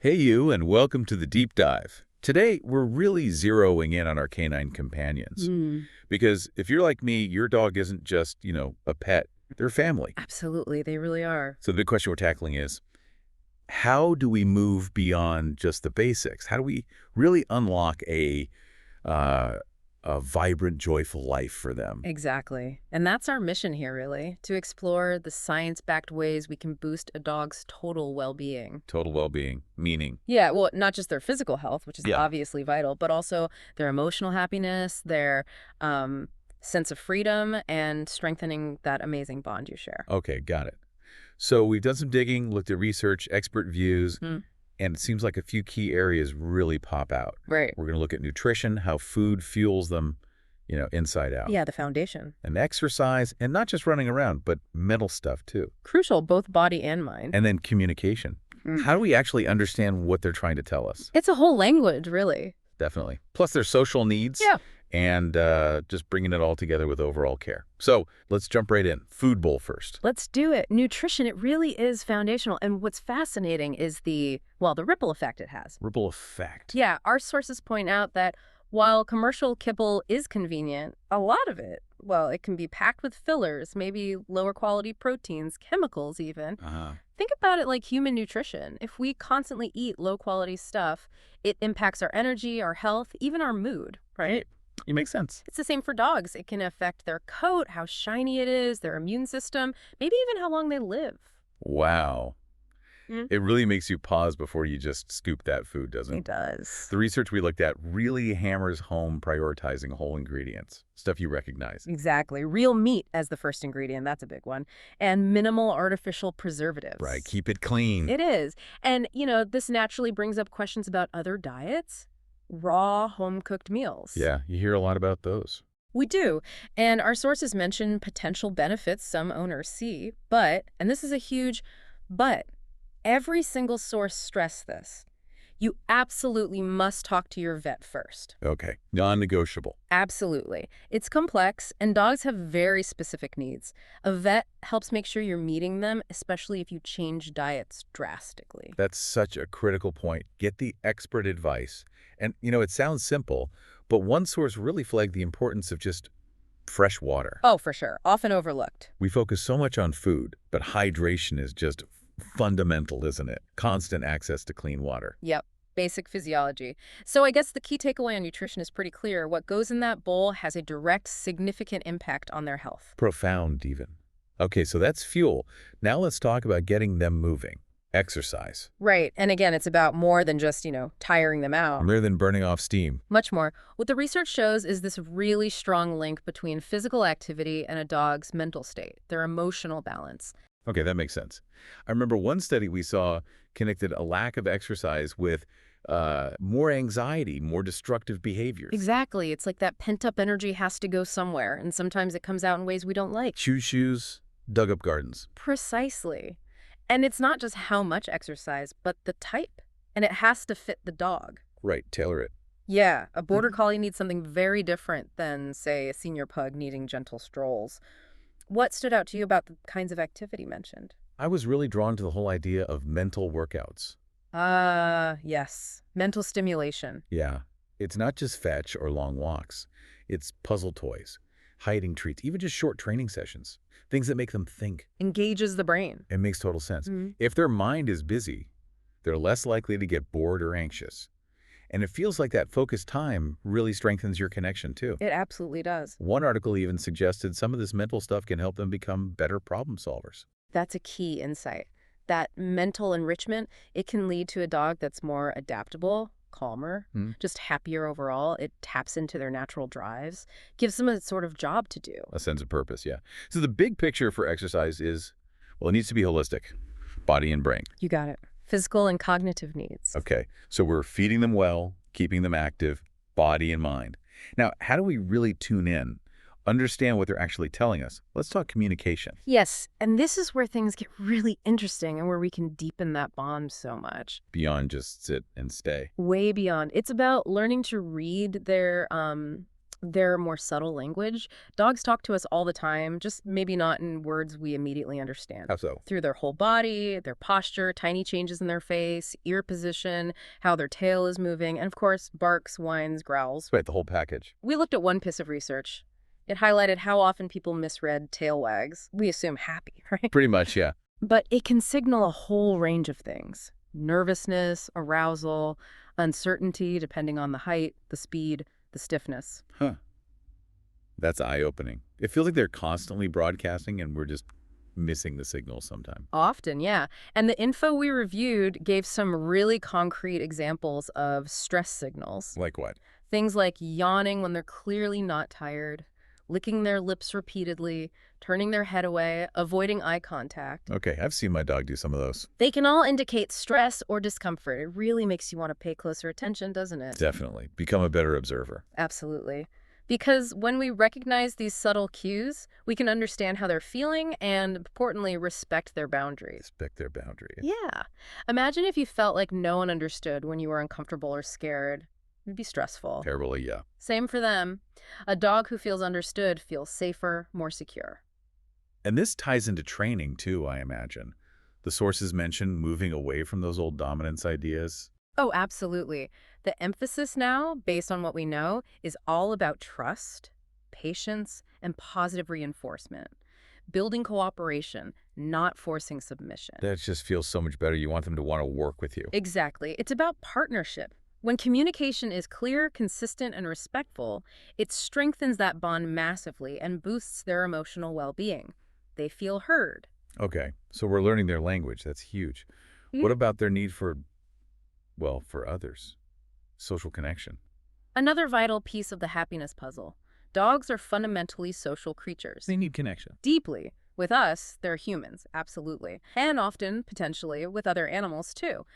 Hey you, and welcome to the Deep Dive. Today, we're really zeroing in on our canine companions. Mm, Because if you're like me, your dog isn't just, a pet. They're family. absolutely, they really are. So the big question we're tackling is, how do we move beyond just the basics? How do we really unlock uh, a vibrant, joyful life for them? Exactly. And that's our mission here, really, to explore the science-backed ways we can boost a dog's total well-being. Total well-being, meaning. Yeah, well, not just their physical health, which is Yeah. obviously vital, but also their emotional happiness, their um, sense of freedom, and strengthening that amazing bond you share. Okay, got it. So we've done some digging, looked at research, expert views, Mm, and it seems like a few key areas really pop out. right. We're going to look at nutrition, how food fuels them, inside out. Yeah, the foundation. And exercise, and not just running around, but mental stuff too. Crucial, both body and mind. And then communication. Mm. How do we actually understand what they're trying to tell us? It's a whole language, really. Definitely. Plus their social needs. Yeah. And just bringing it all together with overall care. So let's jump right in. Food bowl first. Let's do it. Nutrition, it really is foundational. And what's fascinating is the ripple effect it has. Ripple effect. Yeah, our sources point out that while commercial kibble is convenient, a lot of it, it can be packed with fillers, maybe lower quality proteins, chemicals even. Uh-huh. Think about it like human nutrition. If we constantly eat low quality stuff, it impacts our energy, our health, even our mood, right? It makes sense. It's the same for dogs. It can affect their coat, how shiny it is, their immune system, maybe even how long they live. Wow. Mm. It really makes you pause before you just scoop that food, doesn't it? It does. The research we looked at really hammers home prioritizing whole ingredients, stuff you recognize. Exactly. Real meat as the first ingredient. That's a big one. And minimal artificial preservatives. Right, keep it clean. It is. And, this naturally brings up questions about other diets. Raw, home-cooked meals. Yeah, you hear a lot about those. We do. And our sources mention potential benefits some owners see. But, and this is a huge but, every single source stressed this. You absolutely must talk to your vet first. Okay, non-negotiable. Absolutely. It's complex, and dogs have very specific needs. A vet helps make sure you're meeting them, especially if you change diets drastically. That's such a critical point. Get the expert advice. And, it sounds simple, but one source really flagged the importance of just fresh water. Oh, for sure. Often overlooked. We focus so much on food, but hydration is just fundamental, isn't it? Constant access to clean water. Yep. Basic physiology. So I guess the key takeaway on nutrition is pretty clear. What goes in that bowl has a direct, significant impact on their health. Profound, even. Okay, so that's fuel. Now let's talk about getting them moving. Exercise. Right. And again, it's about more than just, tiring them out. More than burning off steam. Much more. What the research shows is this really strong link between physical activity and a dog's mental state, their emotional balance. Okay, that makes sense. I remember one study we saw connected a lack of exercise with more anxiety, more destructive behaviors. Exactly. It's like that pent-up energy has to go somewhere, and sometimes it comes out in ways we don't like. Choose shoes, dug up gardens. Precisely. And it's not just how much exercise, but the type. And it has to fit the dog. Right, tailor it. Yeah, a border collie needs something very different than, say, a senior pug needing gentle strolls. What stood out to you about the kinds of activity mentioned? I was really drawn to the whole idea of mental workouts. Yes. Mental stimulation. Yeah, it's not just fetch or long walks. It's puzzle toys, hiding treats, even just short training sessions, things that make them think. Engages the brain. It makes total sense. Mhm. If their mind is busy, they're less likely to get bored or anxious. And it feels like that focused time really strengthens your connection, too. It absolutely does. One article even suggested some of this mental stuff can help them become better problem solvers. That's a key insight. That mental enrichment, it can lead to a dog that's more adaptable, calmer, just happier overall. It taps into their natural drives, gives them a sort of job to do. A sense of purpose, yeah. So the big picture for exercise is, well, it needs to be holistic, body and brain. You got it. Physical and cognitive needs. Okay, so we're feeding them well, keeping them active, body and mind. Now, how do we really tune in, understand what they're actually telling us? Let's talk communication. Yes, and this is where things get really interesting and where we can deepen that bond so much. Beyond just sit and stay. Way beyond. It's about learning to read their Their more subtle language. Dogs talk to us all the time, just maybe not in words we immediately understand. How so? Through their whole body, their posture, tiny changes in their face, ear position, how their tail is moving, and of course, barks, whines, growls. Right, the whole package. We looked at one piece of research. It highlighted how often people misread tail wags. We assume happy, right? Pretty much, yeah. But it can signal a whole range of things. Nervousness, arousal, uncertainty, depending on the height, the speed, the stiffness. Huh. That's eye-opening. It feels like they're constantly broadcasting and we're just missing the signal sometime. Often, yeah. And the info we reviewed gave some really concrete examples of stress signals. Like what? Things like yawning when they're clearly not tired, licking their lips repeatedly, turning their head away, avoiding eye contact. Okay, I've seen my dog do some of those. They can all indicate stress or discomfort. It really makes you want to pay closer attention, doesn't it? Definitely. Become a better observer. Absolutely. Because when we recognize these subtle cues, we can understand how they're feeling and, importantly, respect their boundaries. Respect their boundaries. Yeah. Imagine if you felt like no one understood when you were uncomfortable or scared. It'd be stressful. Terribly, yeah. Same for them. A dog who feels understood feels safer, more secure. And this ties into training, too, I imagine. The sources mention moving away from those old dominance ideas. Oh, absolutely. The emphasis now, based on what we know, is all about trust, patience, and positive reinforcement. Building cooperation, not forcing submission. That just feels so much better. You want them to want to work with you. Exactly. It's about partnership. When communication is clear, consistent, and respectful, it strengthens that bond massively and boosts their emotional well-being. They feel heard. Okay, so we're learning their language. That's huge. What about their need for, well, for others? Social connection. Another vital piece of the happiness puzzle. Dogs are fundamentally social creatures. They need connection. Deeply. With us, they're humans, absolutely. And often, potentially, with other animals, too.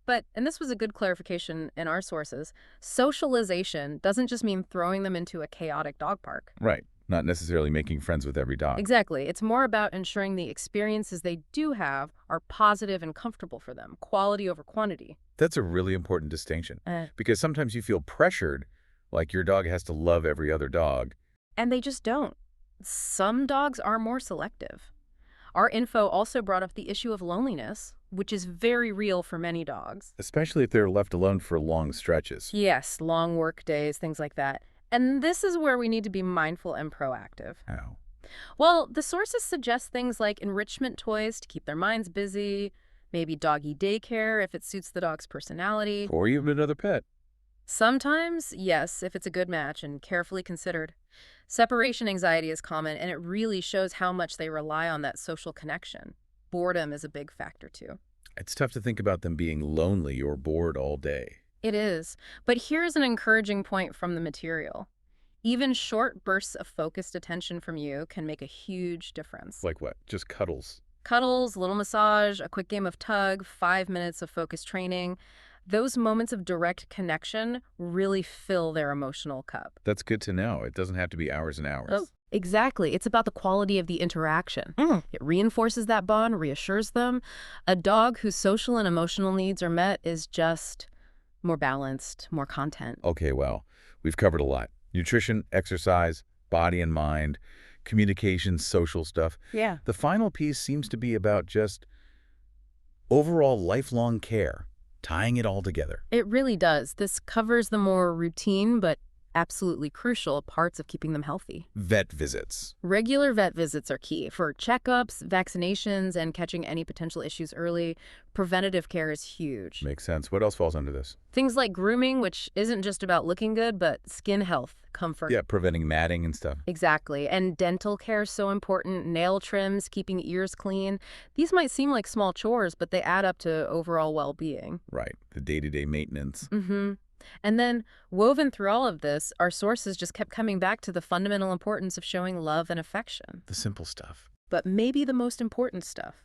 But, and this was a good clarification in our sources, socialization doesn't just mean throwing them into a chaotic dog park. Right. Not necessarily making friends with every dog. Exactly. It's more about ensuring the experiences they do have are positive and comfortable for them, quality over quantity. That's a really important distinction. Because sometimes you feel pressured, like your dog has to love every other dog. And they just don't. Some dogs are more selective. Our info also brought up the issue of loneliness, which is very real for many dogs. Especially if they're left alone for long stretches. Yes, long work days, things like that. And this is where we need to be mindful and proactive. How? Well, the sources suggest things like enrichment toys to keep their minds busy, maybe doggy daycare if it suits the dog's personality. Or even another pet. Sometimes, yes, if it's a good match and carefully considered. Separation anxiety is common, and it really shows how much they rely on that social connection. Boredom is a big factor, too. It's tough to think about them being lonely or bored all day. It is. But here's an encouraging point from the material. Even short bursts of focused attention from you can make a huge difference. Like what? Just cuddles. Cuddles, a little massage, a quick game of tug, 5 minutes of focused training. Those moments of direct connection really fill their emotional cup. That's good to know. It doesn't have to be hours and hours. Oh, exactly. It's about the quality of the interaction. It reinforces that bond, reassures them. A dog whose social and emotional needs are met is just more balanced, more content. Okay, well, we've covered a lot. Nutrition, exercise, body and mind, communication, social stuff. Yeah. The final piece seems to be about just overall lifelong care, tying it all together. It really does. This covers the more routine but absolutely crucial parts of keeping them healthy. Vet visits. Regular vet visits are key for checkups, vaccinations, and catching any potential issues early. Preventative care is huge. Makes sense. What else falls under this? Things like grooming, which isn't just about looking good, but skin health, comfort. Yeah, preventing matting and stuff. Exactly. And dental care is so important. Nail trims, keeping ears clean. These might seem like small chores, but they add up to overall well-being. Right. The day-to-day maintenance. And then, woven through all of this, our sources just kept coming back to the fundamental importance of showing love and affection. The simple stuff. But maybe the most important stuff.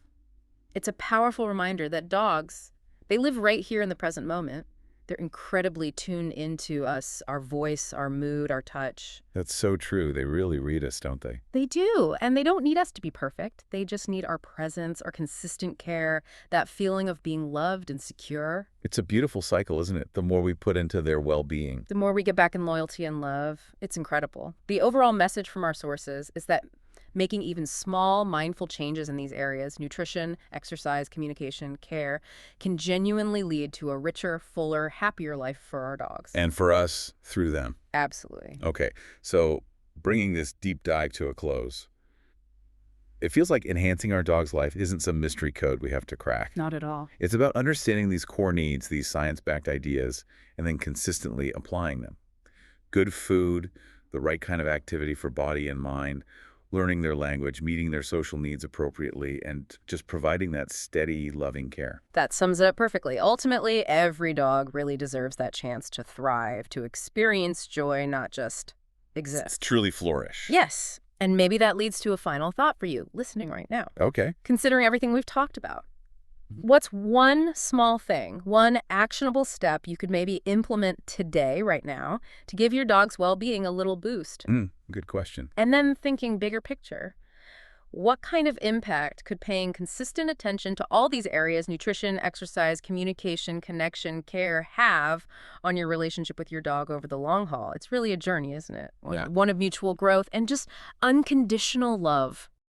It's a powerful reminder that dogs, they live right here in the present moment. They're incredibly tuned into us, our voice, our mood, our touch. That's so true. They really read us, don't they? They do, and they don't need us to be perfect. They just need our presence, our consistent care, that feeling of being loved and secure. It's a beautiful cycle, isn't it? The more we put into their well-being. The more we get back in loyalty and love, it's incredible. The overall message from our sources is that making even small, mindful changes in these areas, nutrition, exercise, communication, care, can genuinely lead to a richer, fuller, happier life for our dogs. And for us, through them. Absolutely. Okay, so bringing this deep dive to a close, it feels like enhancing our dog's life isn't some mystery code we have to crack. Not at all. It's about understanding these core needs, these science-backed ideas, and then consistently applying them. Good food, the right kind of activity for body and mind, learning their language, meeting their social needs appropriately, and just providing that steady, loving care. That sums it up perfectly. Ultimately, every dog really deserves that chance to thrive, to experience joy, not just It's exist. truly flourish. Yes. And maybe that leads to a final thought for you listening right now. Okay. Considering everything we've talked about, what's one small thing, one actionable step you could maybe implement today, right now, to give your dog's well-being a little boost? Good question. And then thinking bigger picture, what kind of impact could paying consistent attention to all these areas, nutrition, exercise, communication, connection, care, have on your relationship with your dog over the long haul? It's really a journey, isn't it? Yeah. One of mutual growth and just unconditional love.